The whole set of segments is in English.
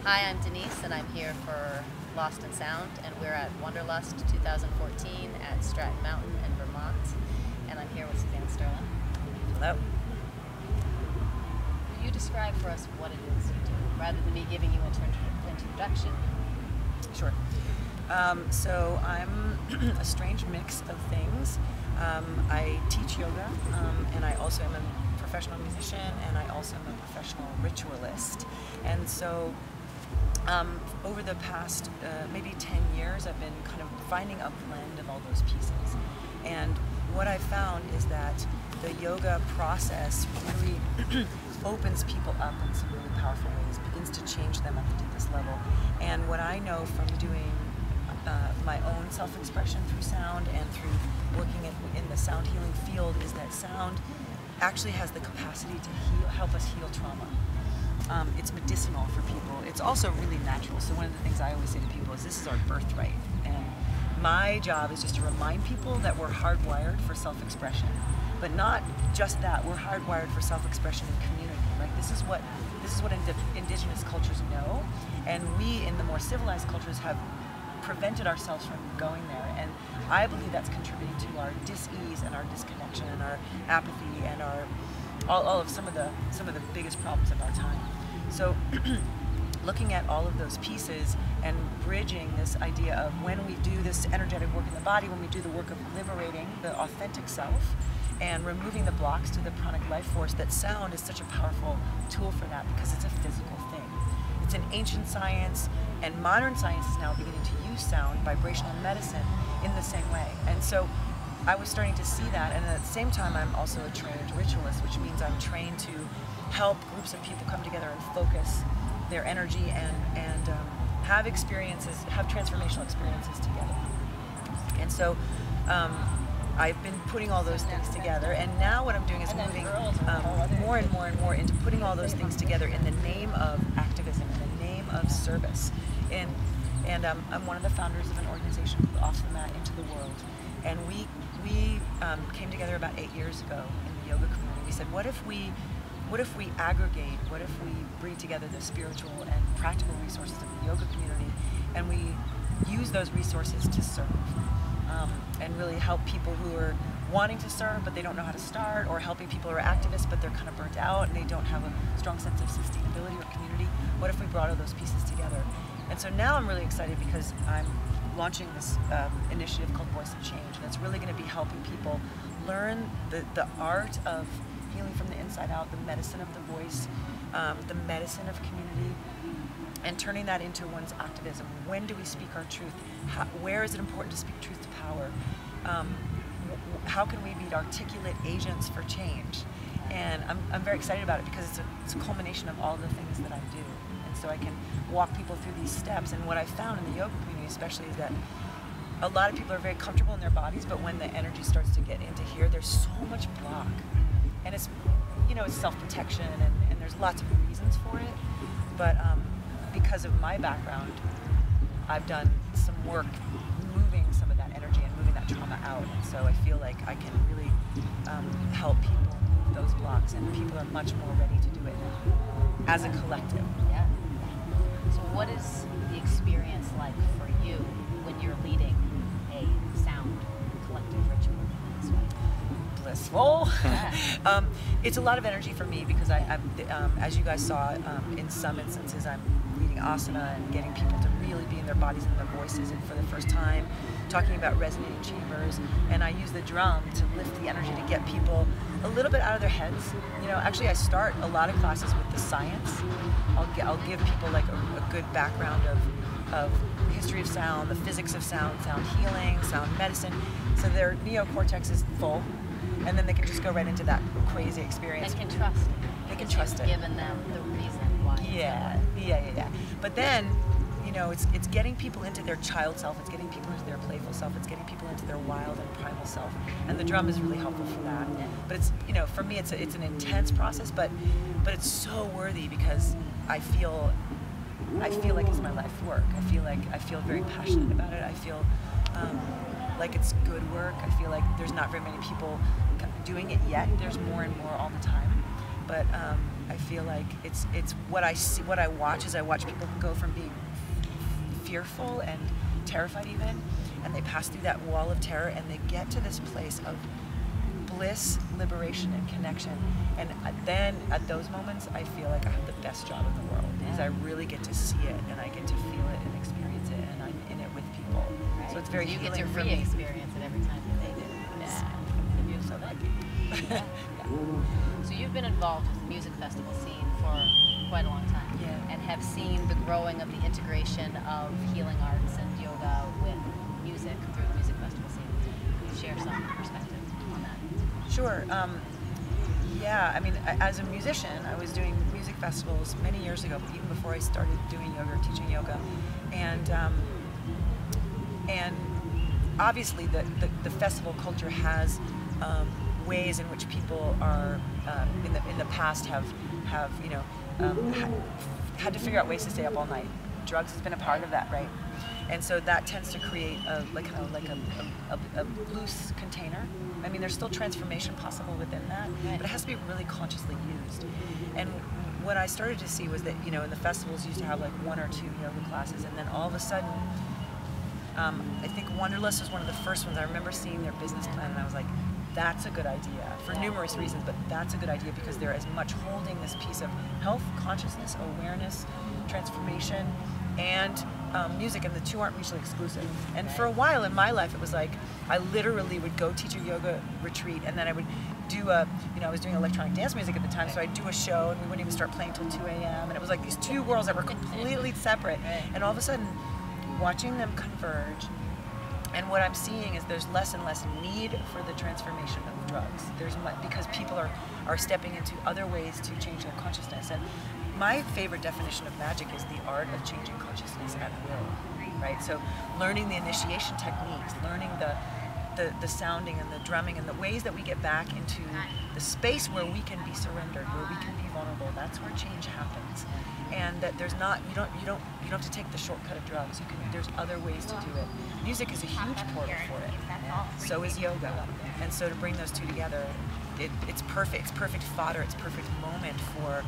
Hi, I'm Denise, and I'm here for Lost in Sound, and we're at Wanderlust 2014 at Stratton Mountain in Vermont, and I'm here with Suzanne. Hello. Will you describe for us what it is you do, rather than me giving you an introduction? Sure. So I'm a strange mix of things. I teach yoga, and I also am a professional musician, and I also am a professional ritualist. And so over the past maybe 10 years, I've been kind of finding a blend of all those pieces. And what I found is that the yoga process really opens people up in some really powerful ways, begins to change them at the deepest level. And what I know from doing my own self-expression through sound and through working in the sound healing field is that sound actually has the capacity to help us heal trauma. It's medicinal for people. It's also really natural. So one of the things I always say to people is this is our birthright. And my job is just to remind people that we're hardwired for self-expression. But not just that, we're hardwired for self-expression in community. Like this is what indigenous cultures know. And we in the more civilized cultures have prevented ourselves from going there. And I believe that's contributing to our dis-ease and our disconnection and our apathy and our all of some of the biggest problems of our time. So looking at all of those pieces and bridging this idea of when we do this energetic work in the body, when we do the work of liberating the authentic self and removing the blocks to the pranic life force, that sound is such a powerful tool for that because it's a physical thing. It's an ancient science, and modern science is now beginning to use sound, vibrational medicine, in the same way. And so I was starting to see that, and at the same time I'm also a trained ritualist, which means I'm trained to help groups of people come together and focus their energy and have experiences, have transformational experiences together. And so I've been putting all those things together, and now what I'm doing is moving more and more and more into putting all those things together in the name of activism, in the name of service. And I'm one of the founders of an organization called Off the Mat Into the World. And we came together about 8 years ago in the yoga community. We said, what if we aggregate, what if we bring together the spiritual and practical resources of the yoga community, and we use those resources to serve, and really help people who are wanting to serve but they don't know how to start, or helping people who are activists but they're kind of burnt out and they don't have a strong sense of sustainability or community. What if we brought all those pieces together? And so now I'm really excited because I'm launching this initiative called Voice of Change, and it's really going to be helping people learn the art of healing from the inside out, the medicine of the voice, the medicine of community, and turning that into one's activism. When do we speak our truth? Where is it important to speak truth to power? How can we be articulate agents for change? And I'm very excited about it because it's a culmination of all the things that I do. And so I can walk people through these steps. And what I found in the yoga community especially is that a lot of people are very comfortable in their bodies, but when the energy starts to get into here, there's so much block. And it's, it's self-protection, and there's lots of reasons for it. But because of my background, I've done some work moving some of that energy and moving that trauma out. And so I feel like I can really help people move those blocks, and people are much more ready to do it now, as a collective. Yeah. So what is the experience like for you when you're leading a sound collective ritual in this way? Blissful. Yeah. It's a lot of energy for me because as you guys saw, in some instances I'm leading asana and getting people to really be in their bodies and their voices, and for the first time talking about resonating chambers. And I use the drum to lift the energy to get people a little bit out of their heads. Actually I start a lot of classes with the science. I'll give people like a good background of history of sound, the physics of sound, sound healing, sound medicine, so their neocortex is full, and then they can just go right into that crazy experience. They can trust it. They can trust it. Given them the reason why. Yeah. But then, it's getting people into their child self, it's getting people into their playful self, it's getting people into their wild and primal self, and the drum is really helpful for that. But it's, for me, it's an intense process, but it's so worthy because I feel like it's my life work. I feel very passionate about it. I feel like it's good work. I feel like there's not very many people doing it yet. There's more and more all the time. but I feel like it's what I see, what I watch is I watch people go from being fearful and terrified even, and they pass through that wall of terror and they get to this place of bliss, liberation, and connection. And then at those moments, I feel like I have the best job in the world because I really get to see it and I get to feel it and experience it, and I'm in it with people. Right. So it's very healing for me. You get to re-experience it every time that they do. Yeah. So that. Yeah. So you've been involved with the music festival scene for quite a long time, and have seen the growing of the integration of healing arts and yoga with music through the music festival scene. Can you share some perspective on that? Sure. Yeah, I mean, as a musician, I was doing music festivals many years ago, even before I started doing yoga or teaching yoga, and obviously the festival culture has ways in which people are in the past have had to figure out ways to stay up all night. Drugs has been a part of that, right? And so that tends to create a loose container. I mean, there's still transformation possible within that, but it has to be really consciously used. And what I started to see was that, in the festivals used to have like 1 or 2 yoga classes, and then all of a sudden, I think Wanderlust was one of the first ones. I remember seeing their business plan, and I was like, that's a good idea for numerous reasons, but that's a good idea because they're as much holding this piece of health, consciousness, awareness, transformation, and music, and the two aren't mutually exclusive. And for a while in my life, it was like I literally would go teach a yoga retreat, and then I would do I was doing electronic dance music at the time, so I'd do a show, and we wouldn't even start playing till 2 a.m. And it was like these two worlds that were completely separate. And all of a sudden, watching them converge, and what I'm seeing is there's less and less need for the transformation of drugs. Because people are stepping into other ways to change their consciousness. And my favorite definition of magic is the art of changing consciousness at will, right? So learning the initiation techniques, learning the sounding and the drumming and the ways that we get back into the space where we can be surrendered, where we can be vulnerable. That's where change happens. And that there's not, you don't have to take the shortcut of drugs. There's other ways to do it. Music is a huge portal for it. So is yoga. And so to bring those two together, it's perfect. It's perfect fodder. It's perfect moment for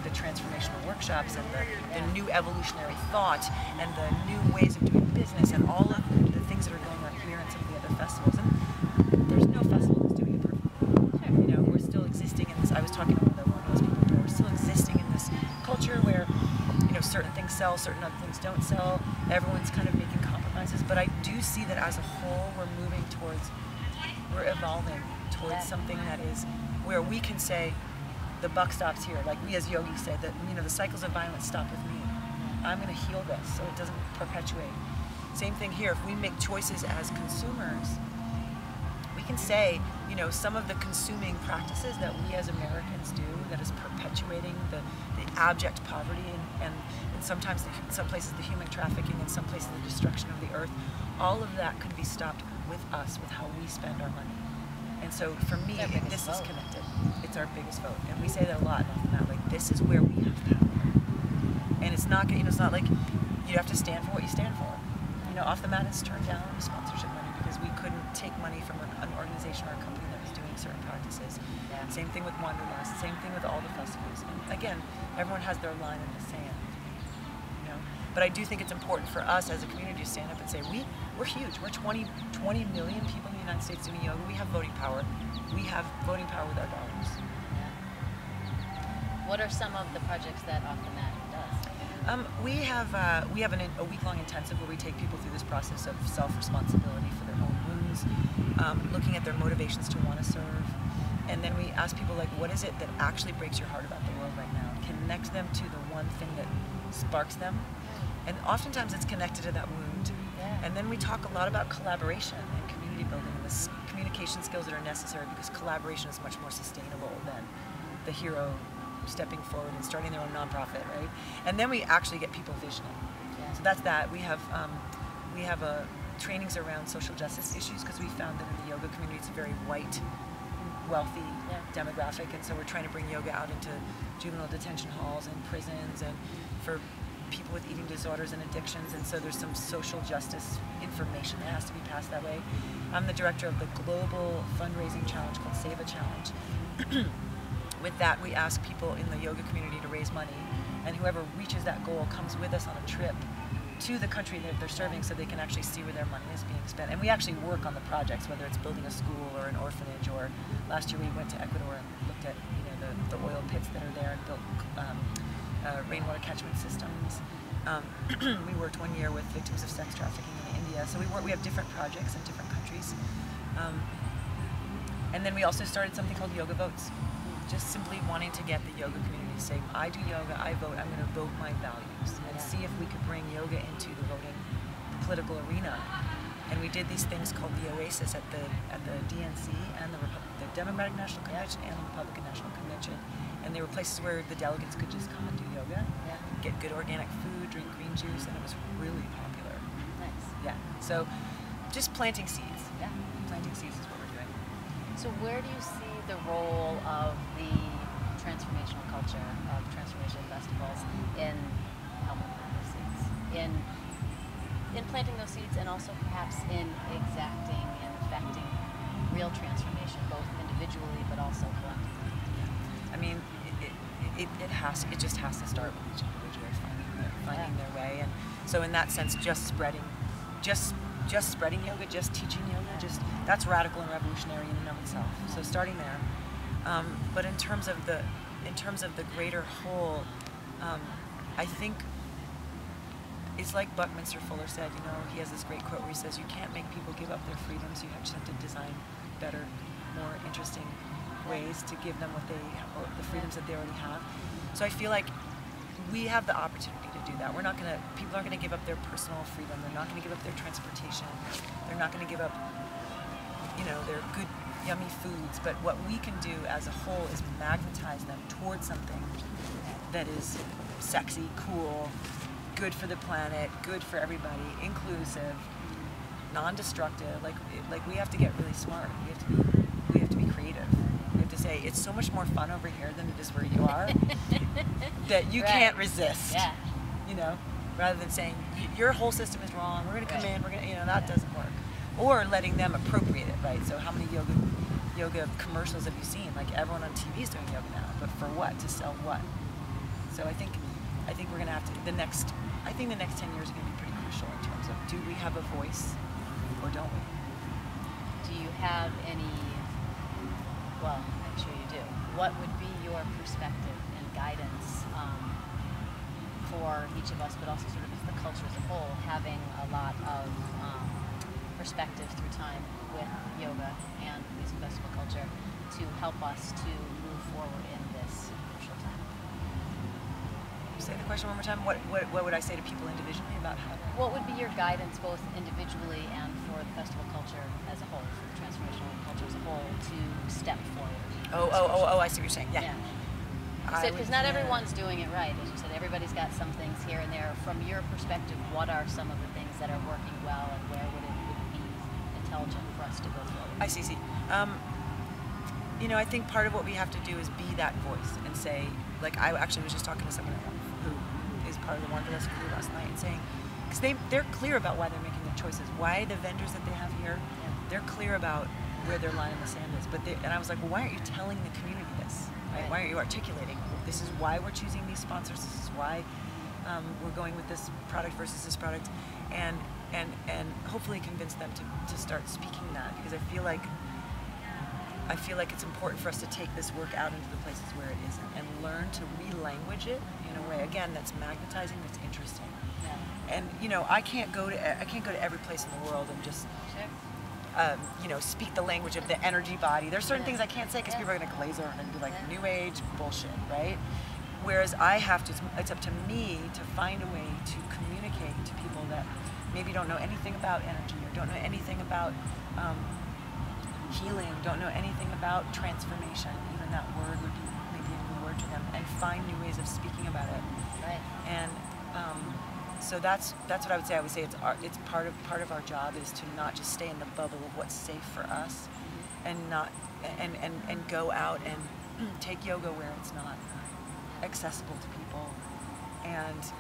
the transformational workshops and the new evolutionary thought and the new ways of doing business and all of the things that are going on here and some of the other festivals. And there's no festival that's doing it perfectly. We're still existing in this. I was talking to one of those people where we're still existing in this culture where certain things sell, certain other things don't sell. Everyone's kind of making compromises, but I do see that as a whole we're evolving towards something that is where we can say the buck stops here, like we as yogis say that the cycles of violence stop with me. I'm going to heal this so it doesn't perpetuate. Same thing here. If we make choices as consumers, we can say some of the consuming practices that we as Americans do that is perpetuating the abject poverty and sometimes in some places the human trafficking, in some places the destruction of the earth, all of that could be stopped with us, with how we spend our money. And so for me, this is connected. It's our biggest vote, and we say that a lot. Like this is where we have power, and it's not like you have to stand for what you stand for. Off the Mat has turned down sponsorship money because we couldn't take money from an organization or a company that was doing certain practices. Yeah. Same thing with Wanderlust. Same thing with all the festivals. And again, everyone has their line in the sand. But I do think it's important for us as a community to stand up and say we're huge. We're 20 million people in the United States doing yoga. We have voting power. We have voting power with our dollars. Yeah. What are some of the projects that Off the Mat does? We have a week-long intensive where we take people through this process of self-responsibility for their own wounds, looking at their motivations to want to serve, and then we ask people what is it that actually breaks your heart about the world right now? Connect them to the one thing that sparks them, and oftentimes it's connected to that wound. Yeah. And then we talk a lot about collaboration and community building and the communication skills that are necessary because collaboration is much more sustainable than the hero stepping forward and starting their own nonprofit, right? And then we actually get people visioning. Yeah. So that's that. We have trainings around social justice issues because we found that in the yoga community it's a very white, wealthy demographic, and so we're trying to bring yoga out into juvenile detention halls and prisons and for people with eating disorders and addictions, and so there's some social justice information that has to be passed that way. I'm the director of the global fundraising challenge called Seva Challenge. with that, we ask people in the yoga community to raise money, and whoever reaches that goal comes with us on a trip to the country that they're serving so they can actually see where their money is being spent. And we actually work on the projects, whether it's building a school or an orphanage, or last year we went to Ecuador and looked at the oil pits that are there and built rainwater catchment systems. We worked 1 year with victims of sex trafficking in India. So we have different projects in different countries. And then we also started something called Yoga Votes, just simply wanting to get the yoga community to say, I do yoga, I vote, I'm going to vote my values, and see if we could bring yoga into the voting political arena. And we did these things called the Oasis at the DNC and the Democratic National Convention and the Republican National Convention. And they were places where the delegates could just come and do yoga, get good organic food, drink green juice, and it was really popular. Nice. Yeah. So just planting seeds. Yeah. Planting seeds is what we're doing. So where do you see the role of the transformational culture of transformational festivals in helping plant those seeds, in planting those seeds, and also perhaps in exacting and affecting real transformation, both individually but also collectively? I mean, it just has to start with each individual finding their way, and so in that sense, just spreading yoga, just teaching yoga, that's radical and revolutionary in and of itself. So starting there, but in terms of the greater whole, I think it's like Buckminster Fuller said. He has this great quote where he says, "You can't make people give up their freedoms. You just have to design better, more interesting ways to give them the freedoms that they already have." So I feel like we have the opportunity to do that. People aren't gonna give up their personal freedom. They're not gonna give up their transportation. They're not gonna give up, their good, yummy foods. But what we can do as a whole is magnetize them towards something that is sexy, cool, good for the planet, good for everybody, inclusive, non-destructive. Like we have to get really smart. We have to be creative. We have to say, it's so much more fun over here than it is where you are, that you can't resist. Yeah. Rather than saying, your whole system is wrong, we're going to come in, we're going to, that doesn't work. Or letting them appropriate it, right? So how many yoga commercials have you seen? Like everyone on TV is doing yoga now, but for what? To sell what? So I think we're going to have to, the next 10 years are going to be pretty crucial in terms of, do we have a voice or don't we? Do you have any, well, I'm sure you do, what would be your perspective and guidance for each of us, but also sort of the culture as a whole, having a lot of perspective through time with yoga and music festival culture to help us to move forward in this crucial time? Say the question one more time. What would I say to people individually about how? What would be your guidance both individually and for the festival culture as a whole, for the transformational culture as a whole, to step forward? Oh, I see what you're saying. Yeah. Because not everyone's doing it right. As you said, everybody's got some things here and there. From your perspective, what are some of the things that are working well, and where would it be intelligent for us to go forward? I see. I think part of what we have to do is be that voice and say, like, I actually was just talking to someone who is part of the Wanderlust crew last night and saying, because they're clear about why they're making their choices, why the vendors that they have here, they're clear about where their line in the sand is. And I was like, well, why aren't you telling the community this? Right? Why aren't you articulating, this is why we're choosing these sponsors, this is why we're going with this product versus this product, and hopefully convince them to start speaking that, because I feel like it's important for us to take this work out into the places where it isn't and learn to re-language it in a way, again, that's magnetizing, that's interesting. Yeah. And I can't go to every place in the world and just speak the language of the energy body. There's certain things I can't say because people are going to glaze over and be like, new age bullshit, right? Whereas it's up to me to find a way to communicate to people that maybe don't know anything about energy or don't know anything about healing, don't know anything about transformation. Even that word would be maybe a new word to them, and find new ways of speaking about it. Right. And so that's what I would say. I would say it's part of our job is to not just stay in the bubble of what's safe for us, and go out and take yoga where it's not accessible to people, and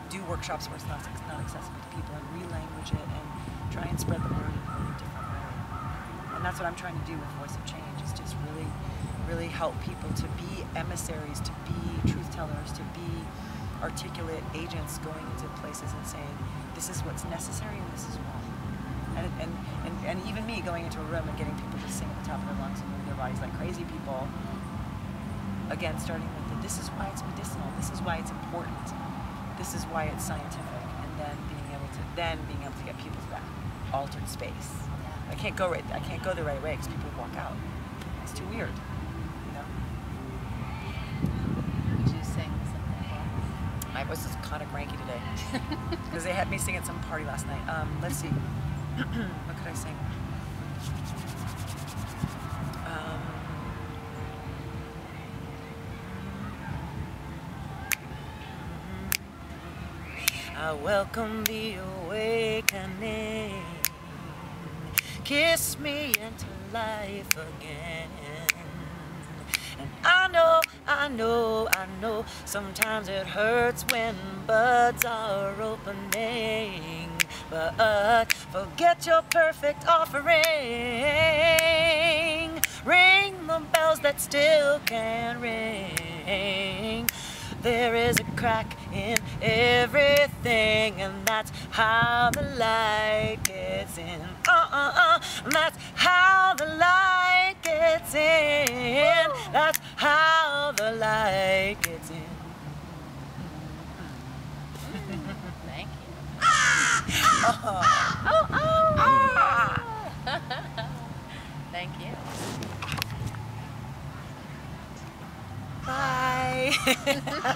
do workshops where it's not accessible to people, and re-language it and try and spread the word in a really different way. And that's what I'm trying to do with Voice of Change, is just really really help people to be emissaries, to be truth tellers, to be articulate agents going into places and saying, this is what's necessary and this is wrong. And even me going into a room and getting people to sing at the top of their lungs and move their bodies like crazy people, again, starting with the, this is why it's medicinal, this is why it's important, this is why it's scientific, and then being able to get people to that altered space. I can't go the right way because people walk out. It's too weird, you know. Would you sing something? My voice is kind of cranky today because they had me sing at some party last night. Let's see, what could I sing? I welcome the awakening. Kiss me into life again. And I know, sometimes it hurts when buds are opening. But forget your perfect offering. Ring the bells that still can ring. There is a crack in everything, and that's how the light gets in. That's how the light gets in. That's how the light gets in. Thank you. Thank you. Bye.